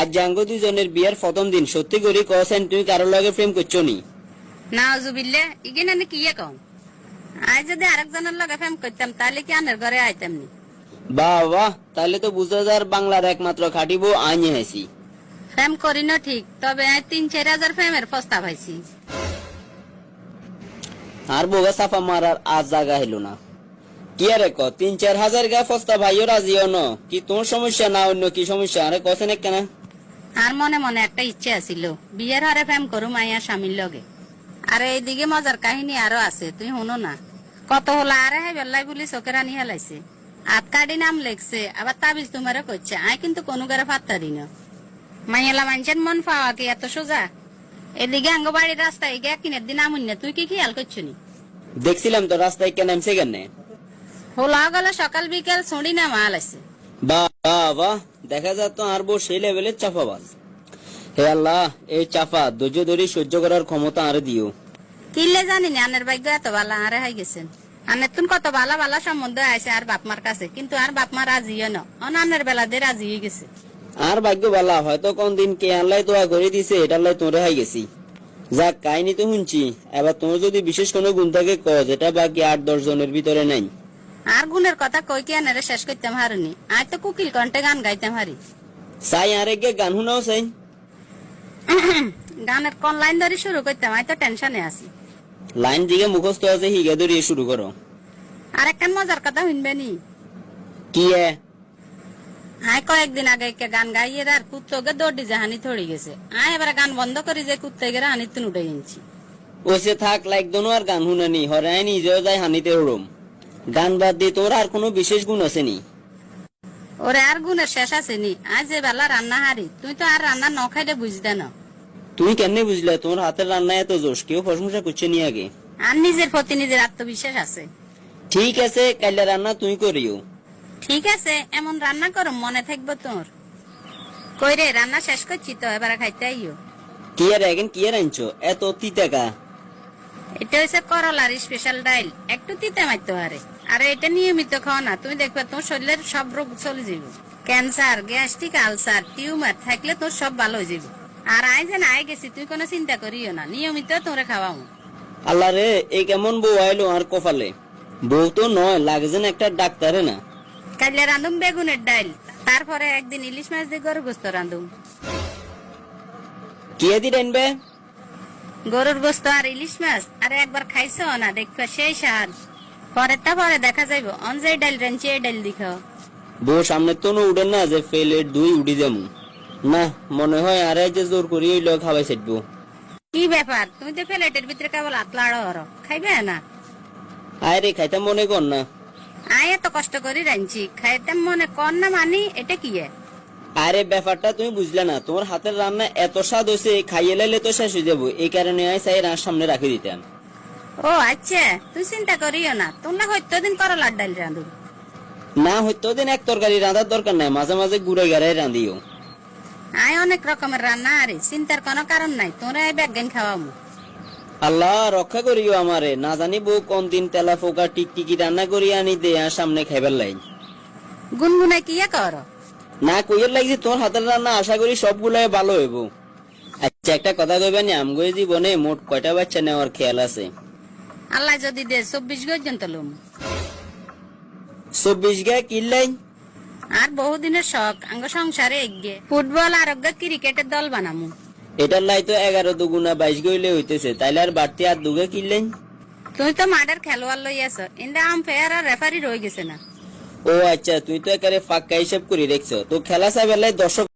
আজ জাঙ্গ দুজনের বিয়ের প্রথম দিন, সত্যি করি কছেন তুমি কারোর লগে প্রেম করছো নি? নাউজুবিল্লাহ, ইগিনে কি কম? আজ যদি আরেকজনের লগে প্রেম করতাম তাহলে কি আনের ঘরে আইতাম নি? বাহ বাহ, তাহলে তো বুঝা যার বাংলার একমাত্র খাঁটি বউ আইনি হাসি। প্রেম করি না ঠিক, তবে 3-4 হাজার প্রেমের প্রস্তাব পাইছি। আর বউকে সাফা মারার আজ জায়গা হইল না। কি আরে ক 3-4 হাজার গা ফস্তা ভাইও রাজিও ন, কি তোর সমস্যা না অন্য কি সমস্যা? আরে কছেন কেন? আর মনে মনে একটা ইচ্ছে আছিল, বিয়ের হারে প্রেম করু মাইয়া স্বামীর লগে। আর এইদিকে মজার কাহিনী আরো আছে, তুই শুনো না। কত হলো আরে হে বেল্লাই বলি চোখের আনি হেলাইছে, হাত কাটি নাম লেখছে, আবার তাবিজ তোমারে করছে। আই কিন্তু কোনো গারে ফাত্তা দিন। মাইয়ালা মানুষের মন পাওয়া কি এত সোজা? এদিকে আঙ্গ বাড়ির রাস্তায় গিয়ে কিনের দিন আমুন না, তুই কি খেয়াল করছো নি? দেখছিলাম তো রাস্তায় কেন নামছে কেন। হোলা গেল সকাল বিকেল ছড়ি না মাল আছে। বাহ বাহ বাহ, দেখা যাত আর বউ সেই লেভেলের চাপাবাজ। হে আল্লাহ, এই চাপা ধৈর্য ধরে সহ্য করার ক্ষমতা আর দিও। কিনলে জানি না আনের ভাগ্য এত ভালো আরে হাই গেছেন। আনের তুন কত ভালো ভালো সম্বন্ধ আছে আর বাপমার কাছে, কিন্তু আর বাপমা রাজিও না, অনানের বেলা দিয়ে রাজি হয়ে গেছে। আর ভাগ্য বালা, হয়তো কোন দিন কে আল্লাহ তোয়া করে দিছে, এটার লাই তোরে হাই গেছি। যাক, কাহিনী তো শুনছি, এবার তোমার যদি বিশেষ কোনো গুণ থাকে ক, যেটা বাকি 8-10 জনের ভিতরে নাই। আর গুণের কথা কই কি আনারে শেষ করতাম হারুনি, আজ তো কুকিল কণ্ঠে গান গাইতাম হারি। চাই আরে গে গান শুনাও চাই। গানের কোন লাইন ধরে শুরু করতাম, আজ তো টেনশনে আছি। লাইন দিকে মুখস্থ আছে, হিগে ধরিয়ে শুরু করো। আর একখান মজার কথা শুনবে নি? কি আয় কয়েকদিন আগে একটা গান গাইয়ে আর কুত্তকে দৌড়ি যে হানি থড়ি গেছে। আয় এবার গান বন্ধ করি যে কুত্তে গেলে হানি তুন উঠে গেছি। ওসে থাক, লাইক দোনো আর গান শুনানি হরাই নিজেও যায় হানিতে হরম। গান বাদ দিয়ে তোর আর কোনো বিশেষ গুণ আছে নি? ওরে আর গুণের শেষ আছে নি? আজ যে বেলা রান্না হারি, তুই তো আর রান্না ন খাইলে বুঝতে না। তুমি কেমনে বুঝলে তোমার হাতের রান্না এত জোশ? কেউ প্রশংসা করছে নি আগে? আর নিজের প্রতি নিজের আত্মবিশ্বাস আছে। ঠিক আছে, কাইলে রান্না তুই করিও। ঠিক আছে, এমন রান্না করো মনে থাকবো তোর। কই রে, রান্না শেষ করছি তো, এবার খাইতে আইও। কি আর এখন কি আর আনছো এত তিতাকা? এটা হচ্ছে করলার স্পেশাল ডাইল, একটু তিতে মারতে পারে। আর এটা নিয়মিত খাও না, তুমি দেখবে তোমার শরীরের সব রোগ চলে যাবে। ক্যান্সার, গ্যাস্ট্রিক, আলসার, টিউমার থাকলে তোর সব ভালো হয়ে যাবে। আর আই যে আই গেছি, তুই কোনো চিন্তা করিও না, নিয়মিত তোরে খাওয়াও। আল্লাহ রে, এই কেমন বউ আইলো আর কপালে? বউ তো নয়, লাগে যেন একটা ডাক্তারে না। কাইলে রাঁধুম বেগুনের ডাইল, তারপরে একদিন ইলিশ মাছ দিয়ে গরু গোস্ত রাঁধুম। কি দি রানবে? গরুর গোস্ত আর ইলিশ মাছ, আরে একবার খাইছো না, দেখবা সেই স্বাদ। পরেরটা পরে দেখা যাইব, অনজাই ডাইল রাঁধছি এই ডাইল দিখাও। বউ সামনে তো উঠেন না যে ফেলের দুই উঠি যাবো না, মনে হয় আর যে জোর করি হইলো খাওয়াই ছাড়বো। কি ব্যাপার, তুমি তো প্লেটের ভিতরে কেবল আতলাড়ো হরো, খাইবে না? আয় রে, খাইতে মনে কর না। আয় এত কষ্ট করে রাঁধছি, খাইতে মনে কর না মানি, এটা কি? আরে ব্যাপারটা তুমি বুঝলে না, তোমার হাতের রান্না এত স্বাদ হয়েছে, খাইয়ে লাইলে তো শেষ হয়ে যাবো, এই কারণে আয় চাই রান্নার সামনে রাখি দিতাম। ও আচ্ছা, তুই চিন্তা করিও না, তোমরা হয়তো দিন করলার ডাইল রাঁধু। না হয়তো দিন এক তরকারি রাঁধার দরকার নাই, মাঝে মাঝে গুড়ে গাড়াই রাঁধিও। আয় অনেক রকমের রান্না, আরে চিন্তার কোনো কারণ নাই, তোমরা এই ব্যাগ খাওয়াবো। আল্লাহ রক্ষা করিও আমারে, না জানি বউ কোন দিন তেলা ফোকা টিকটিকি রান্না করি আনি দে আর সামনে খাইবার লাই। গুনগুনাই কি করো? না কইয়ের লাগছে তোর হাতের রান্না, আশা করি সবগুলাই ভালো হইব। আচ্ছা, একটা কথা কইবেন, আমগো জীবনে মোট কয়টা বাচ্চা নেওয়ার খেয়াল আছে? আল্লাহ যদি দে 24 পর্যন্ত লুম। 24 গা কিনলাই? আর বহুদিনের শখ আঙ্গ সংসারে এগিয়ে ফুটবল আর ক্রিকেটের দল বানামু। এটার লাই তো 11 দুগুণা 22 গইলে হইতেছে, তাইলে আর বাড়তি আর দুগে কিনলেন? তুই তো মাঠের খেলোয়াড় লইয়াছ, ইন্দা আম্পায়ার আর রেফারি রয়ে গেছে না। ও আচ্ছা, তুই তো একেবারে ফাঁকা হিসাব করে রেখছো, তো খেলা চাইবার লাই দর্শক